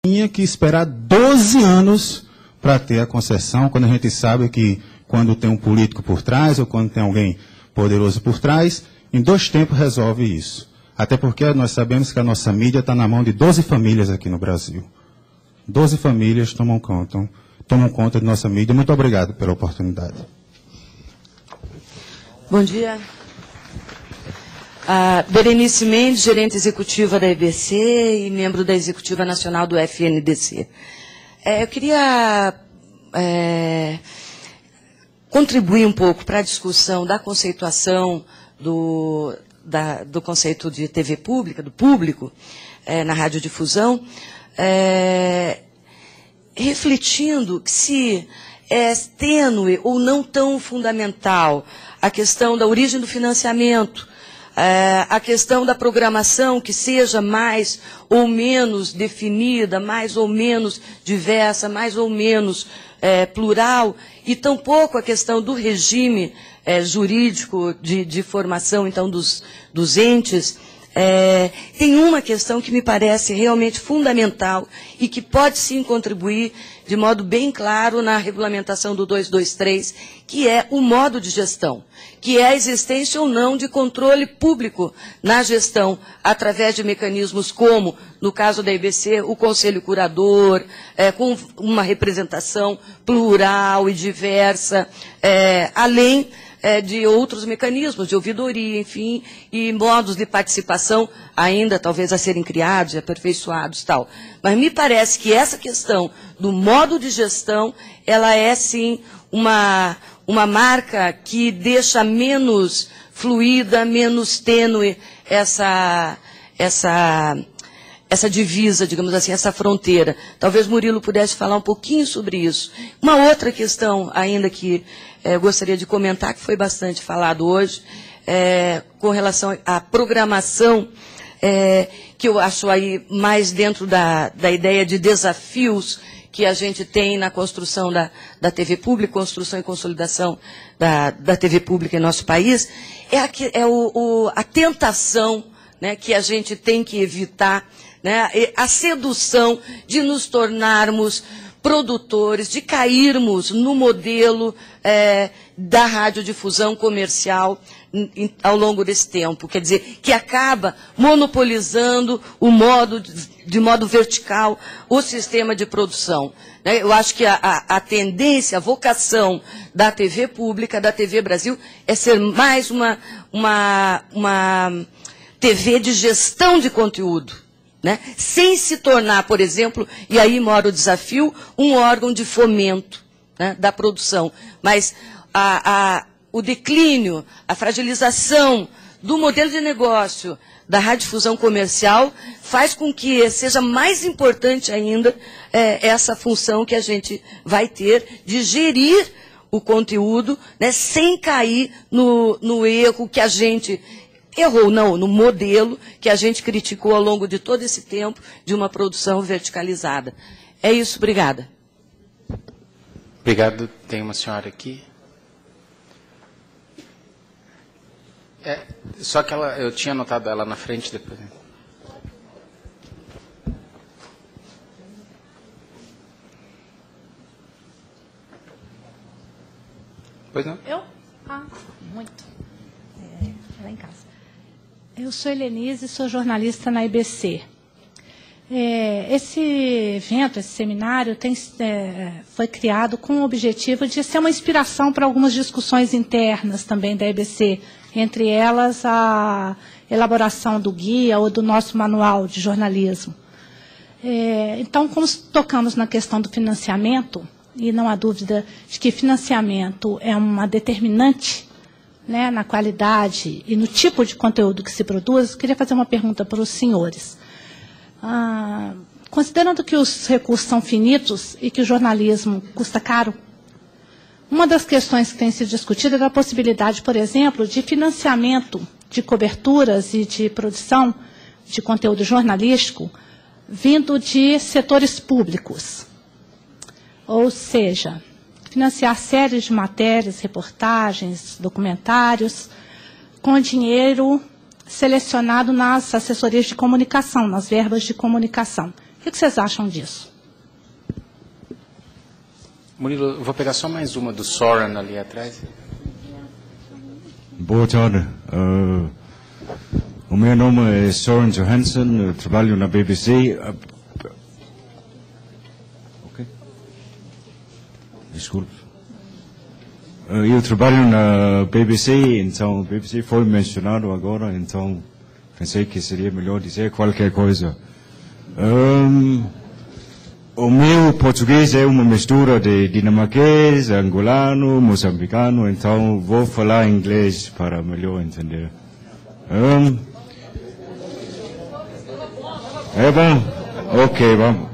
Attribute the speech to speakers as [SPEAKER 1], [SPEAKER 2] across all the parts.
[SPEAKER 1] tinha que esperar 12 anos para ter a concessão, quando a gente sabe que quando tem um político por trás ou quando tem alguém poderoso por trás, em 2 tempos resolve isso. Até porque nós sabemos que a nossa mídia está na mão de 12 famílias aqui no Brasil. 12 famílias tomam conta de nossa mídia. Muito obrigado pela oportunidade.
[SPEAKER 2] Bom dia. Berenice Mendes, gerente executiva da EBC e membro da executiva nacional do FNDC. Eu queria contribuir um pouco para a discussão da conceituação do conceito de TV pública, do público, na radiodifusão, refletindo que se é tênue ou não tão fundamental a questão da origem do financiamento, a questão da programação que seja mais ou menos definida, mais ou menos diversa, mais ou menos plural, e tampouco a questão do regime jurídico de formação, então, dos entes. Tem uma questão que me parece realmente fundamental e que pode sim contribuir de modo bem claro na regulamentação do 223, que é o modo de gestão, que é a existência ou não de controle público na gestão, através de mecanismos como, no caso da EBC, o Conselho Curador, com uma representação plural e diversa, além de outros mecanismos de ouvidoria, enfim, e modos de participação ainda talvez a serem criados e aperfeiçoados, tal. Mas me parece que essa questão do modo de gestão, ela é sim uma marca que deixa menos fluida, menos tênue essa divisa, digamos assim, essa fronteira. Talvez Murilo pudesse falar um pouquinho sobre isso. Uma outra questão ainda que gostaria de comentar, que foi bastante falado hoje, com relação à programação, que eu acho aí mais dentro da ideia de desafios que a gente tem na construção da TV pública, construção e consolidação da TV pública em nosso país, a tentação, né, que a gente tem que evitar, né, a sedução de nos tornarmos produtores, de cairmos no modelo da radiodifusão comercial ao longo desse tempo. Quer dizer, que acaba monopolizando de modo vertical o sistema de produção. Eu acho que a tendência, a vocação da TV pública, da TV Brasil, é ser mais uma TV de gestão de conteúdo, né? Sem se tornar, por exemplo, e aí mora o desafio, um órgão de fomento, né, da produção. Mas o declínio, a fragilização do modelo de negócio da radiodifusão comercial faz com que seja mais importante ainda essa função que a gente vai ter de gerir o conteúdo, né, sem cair no erro que a gente errou, não, no modelo que a gente criticou ao longo de todo esse tempo de uma produção verticalizada. É isso, obrigada.
[SPEAKER 3] Obrigado. Tem uma senhora aqui. Só que eu tinha anotado ela na frente depois. Pois não?
[SPEAKER 4] Eu? Muito. Lá em casa. Eu sou Helenise, sou jornalista na EBC. Esse evento, esse seminário, foi criado com o objetivo de ser uma inspiração para algumas discussões internas também da EBC, entre elas a elaboração do guia ou do nosso manual de jornalismo. Então, como tocamos na questão do financiamento, e não há dúvida de que financiamento é uma determinante, né, na qualidade e no tipo de conteúdo que se produz, eu queria fazer uma pergunta para os senhores. Considerando que os recursos são finitos e que o jornalismo custa caro, uma das questões que tem sido discutida é a possibilidade, por exemplo, de financiamento de coberturas e de produção de conteúdo jornalístico vindo de setores públicos. Ou seja, financiar séries de matérias, reportagens, documentários, com dinheiro selecionado nas assessorias de comunicação, nas verbas de comunicação. O que vocês acham disso?
[SPEAKER 3] Murilo, eu vou pegar só mais uma do Soren ali atrás.
[SPEAKER 5] Boa tarde. O meu nome é Soren Johansen, eu trabalho na BBC. Ok? Desculpe. Eu trabalho na BBC, então a BBC foi mencionado agora, então pensei que seria melhor dizer qualquer coisa. O meu português é uma mistura de dinamarquês, angolano, moçambicano, então vou falar inglês para melhor entender. É bom? Ok, vamos.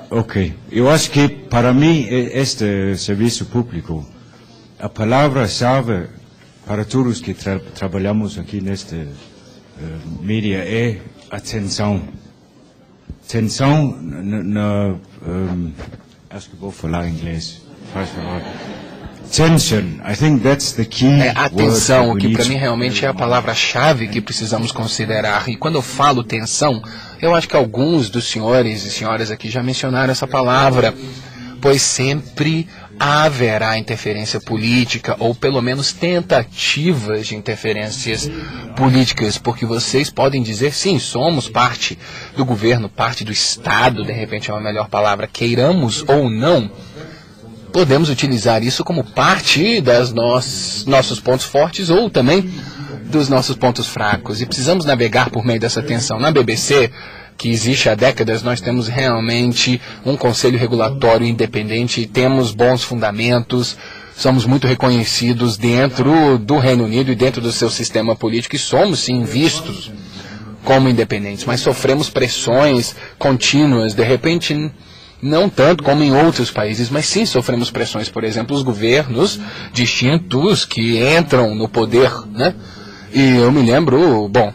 [SPEAKER 5] Ok. Eu acho que para mim este serviço público, a palavra-chave para todos que trabalhamos aqui neste mídia é atenção. Atenção acho que vou falar inglês. Faz favor. Attention, I think that's the key.
[SPEAKER 6] Atenção, que para mim realmente é a palavra-chave que precisamos considerar. E quando eu falo tensão, eu acho que alguns dos senhores e senhoras aqui já mencionaram essa palavra, pois sempre haverá interferência política, ou pelo menos tentativas de interferências políticas, porque vocês podem dizer, sim, somos parte do governo, parte do Estado, de repente é uma melhor palavra, queiramos ou não, podemos utilizar isso como parte das nossos pontos fortes ou também dos nossos pontos fracos, e precisamos navegar por meio dessa tensão. Na BBC, que existe há décadas, nós temos realmente um conselho regulatório independente, temos bons fundamentos, somos muito reconhecidos dentro do Reino Unido e dentro do seu sistema político, e somos sim vistos como independentes, mas sofremos pressões contínuas, de repente não tanto como em outros países, mas sim sofremos pressões, por exemplo, os governos distintos que entram no poder, né? E eu me lembro, bom,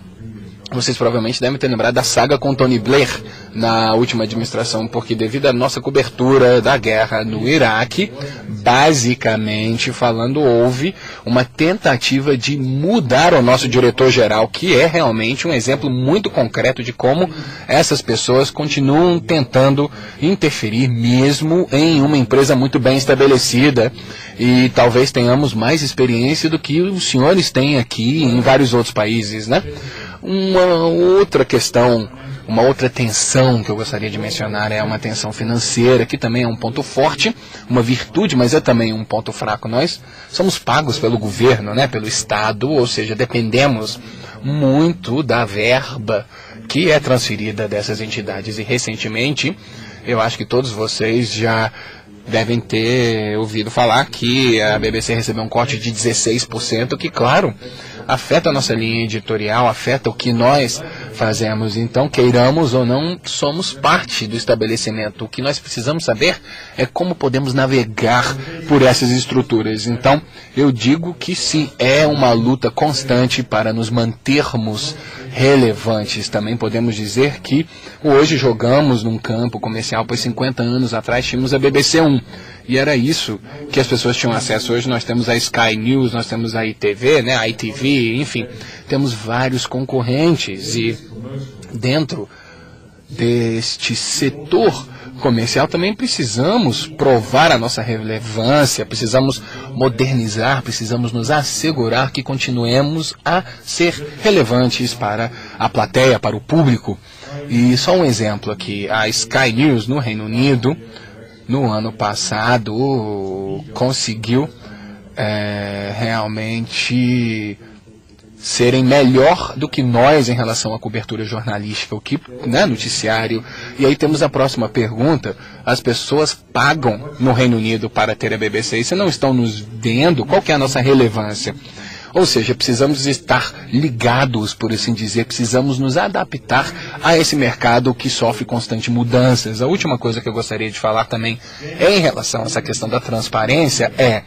[SPEAKER 6] vocês provavelmente devem ter lembrado da saga com Tony Blair na última administração, porque devido à nossa cobertura da guerra no Iraque, basicamente falando, houve uma tentativa de mudar o nosso diretor-geral, que é realmente um exemplo muito concreto de como essas pessoas continuam tentando interferir mesmo em uma empresa muito bem estabelecida, e talvez tenhamos mais experiência do que os senhores têm aqui em vários outros países, né? Uma outra questão, uma outra tensão que eu gostaria de mencionar é uma tensão financeira, que também é um ponto forte, uma virtude, mas é também um ponto fraco. Nós somos pagos pelo governo, né, pelo Estado, ou seja, dependemos muito da verba que é transferida dessas entidades. E recentemente, eu acho que todos vocês já devem ter ouvido falar que a BBC recebeu um corte de 16%, que, claro, afeta a nossa linha editorial, afeta o que nós fazemos. Então, queiramos ou não, somos parte do estabelecimento. O que nós precisamos saber é como podemos navegar por essas estruturas. Então, eu digo que sim, é uma luta constante para nos mantermos relevantes. Também podemos dizer que hoje jogamos num campo comercial, pois 50 anos atrás tínhamos a BBC 1. E era isso que as pessoas tinham acesso. Hoje nós temos a Sky News, nós temos a ITV, né, a ITV, enfim, temos vários concorrentes. E dentro deste setor comercial também precisamos provar a nossa relevância, precisamos modernizar, precisamos nos assegurar que continuemos a ser relevantes para a plateia, para o público. E só um exemplo aqui, a Sky News no Reino Unido, no ano passado, conseguiu realmente serem melhor do que nós em relação à cobertura jornalística, o que, né, noticiário. E aí temos a próxima pergunta. As pessoas pagam no Reino Unido para ter a BBC e se não estão nos vendo, qual que é a nossa relevância? Ou seja, precisamos estar ligados, por assim dizer, precisamos nos adaptar a esse mercado que sofre constantes mudanças. A última coisa que eu gostaria de falar também em relação a essa questão da transparência é,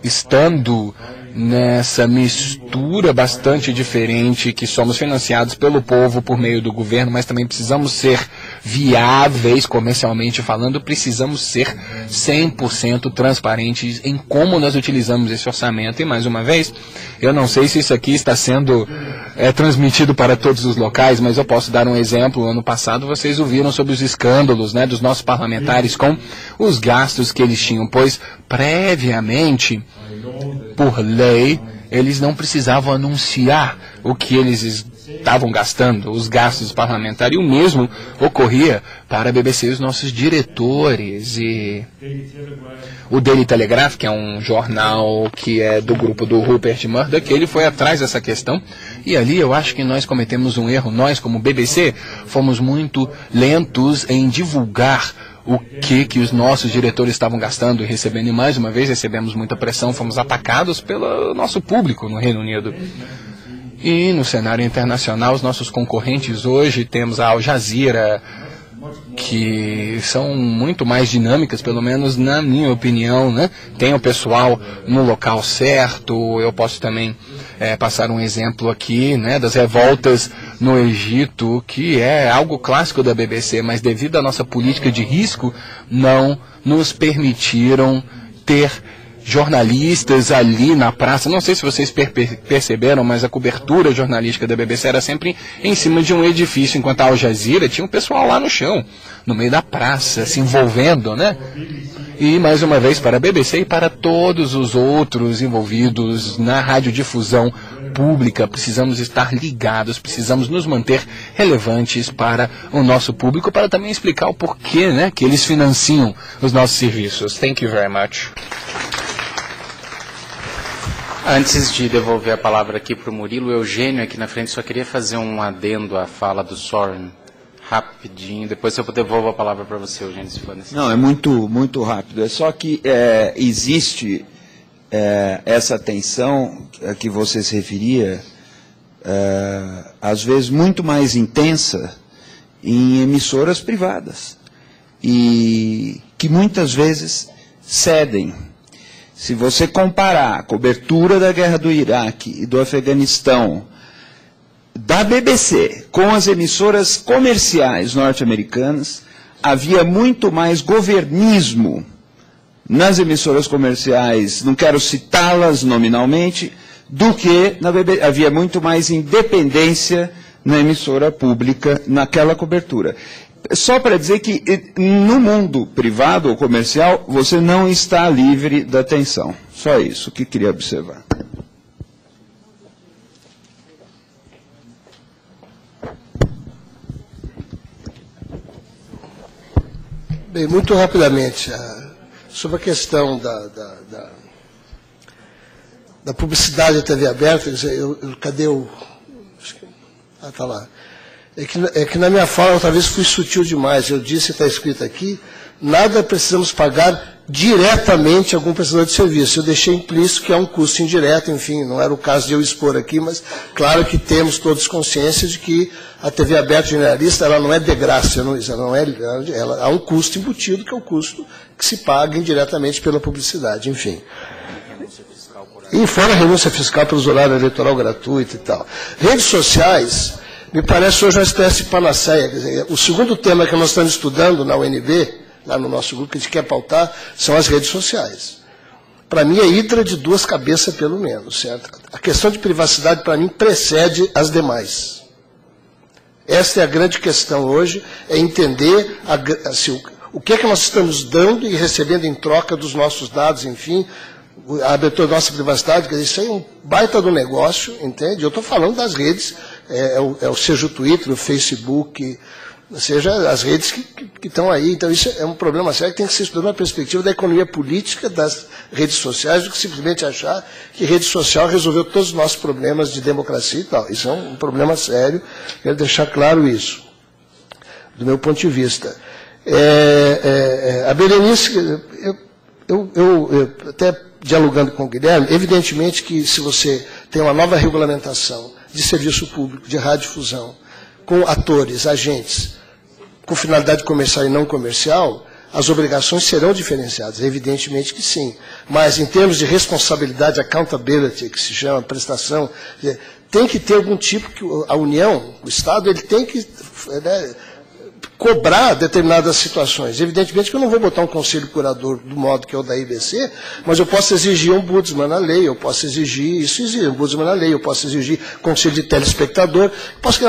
[SPEAKER 6] estando nessa mistura bastante diferente, que somos financiados pelo povo por meio do governo, mas também precisamos ser viáveis comercialmente falando, precisamos ser 100% transparentes em como nós utilizamos esse orçamento. E mais uma vez, eu não sei se isso aqui está sendo transmitido para todos os locais, mas eu posso dar um exemplo. Ano passado vocês ouviram sobre os escândalos, né, dos nossos parlamentares com os gastos que eles tinham, pois previamente, por lei, eles não precisavam anunciar o que eles estavam gastando, os gastos parlamentares, e o mesmo ocorria para a BBC, os nossos diretores. E o Daily Telegraph, que é um jornal que é do grupo do Rupert Murdoch, ele foi atrás dessa questão, e ali eu acho que nós cometemos um erro. Nós, como BBC, fomos muito lentos em divulgar o que os nossos diretores estavam gastando e recebendo, e mais uma vez recebemos muita pressão, fomos atacados pelo nosso público no Reino Unido. E no cenário internacional, os nossos concorrentes hoje, temos a Al Jazeera, que são muito mais dinâmicas, pelo menos na minha opinião, né? Tem o pessoal no local certo. Eu posso também passar um exemplo aqui, né, das revoltas no Egito, que é algo clássico da BBC, mas devido à nossa política de risco, não nos permitiram ter jornalistas ali na praça. Não sei se vocês perceberam, mas a cobertura jornalística da BBC era sempre em cima de um edifício, enquanto a Al Jazeera tinha um pessoal lá no chão, no meio da praça, se envolvendo, né? E, mais uma vez, para a BBC e para todos os outros envolvidos na radiodifusão pública, precisamos estar ligados, precisamos nos manter relevantes para o nosso público, para também explicar o porquê, né, que eles financiam os nossos serviços. Thank you very much.
[SPEAKER 3] Antes de devolver a palavra aqui para o Murilo, o Eugênio aqui na frente só queria fazer um adendo à fala do Soren, rapidinho, depois eu devolvo a palavra para você, Eugênio, se for necessário.
[SPEAKER 7] Não, é muito rápido, é só que existe essa tensão a que você se referia, às vezes muito mais intensa em emissoras privadas, e que muitas vezes cedem. Se você comparar a cobertura da guerra do Iraque e do Afeganistão da BBC com as emissoras comerciais norte-americanas, havia muito mais governismo nas emissoras comerciais, não quero citá-las nominalmente, do que na BBC. Havia muito mais independência na emissora pública naquela cobertura. Só para dizer que no mundo privado ou comercial, você não está livre da tensão. Só isso que queria observar.
[SPEAKER 8] Bem, muito rapidamente, sobre a questão da publicidade da TV aberta, quer dizer, cadê o... está lá. É que na minha fala, eu talvez fui sutil demais. Eu disse, está escrito aqui, nada precisamos pagar diretamente a algum prestador de serviço. Eu deixei implícito que é um custo indireto, enfim, não era o caso de eu expor aqui, mas claro que temos todos consciência de que a TV aberta generalista, ela não é de graça, ela há um custo embutido, que é o custo que se paga indiretamente pela publicidade, enfim. E fora a renúncia fiscal pelos horários eleitoral gratuito e tal. Redes sociais... me parece hoje uma espécie de panaceia. Quer dizer, o segundo tema que nós estamos estudando na UNB, lá no nosso grupo, que a gente quer pautar, são as redes sociais. Para mim, é hidra de duas cabeças, pelo menos. Certo? A questão de privacidade, para mim, precede as demais. Essa é a grande questão hoje, é entender assim, o que é que nós estamos dando e recebendo em troca dos nossos dados, enfim, a abertura da nossa privacidade. Quer dizer, isso aí é um baita do negócio, entende? Eu estou falando das redes, seja o Twitter, o Facebook, seja as redes que estão aí. Então, isso é um problema sério que tem que ser estudado na perspectiva da economia política das redes sociais, do que simplesmente achar que rede social resolveu todos os nossos problemas de democracia e tal. Isso é um problema sério, quero deixar claro isso, do meu ponto de vista. A Berenice, eu até dialogando com o Guilherme, evidentemente que se você tem uma nova regulamentação de serviço público, de radiodifusão, com atores, agentes, com finalidade comercial e não comercial, as obrigações serão diferenciadas, evidentemente que sim. Mas em termos de responsabilidade, accountability, que se chama prestação, tem que ter algum tipo que a União, o Estado, ele tem que, né, cobrar determinadas situações. Evidentemente que eu não vou botar um conselho curador do modo que é o da IBC, mas eu posso exigir um ombudsman na lei, eu posso exigir, isso exige, ombudsman na lei, eu posso exigir conselho de telespectador, posso criar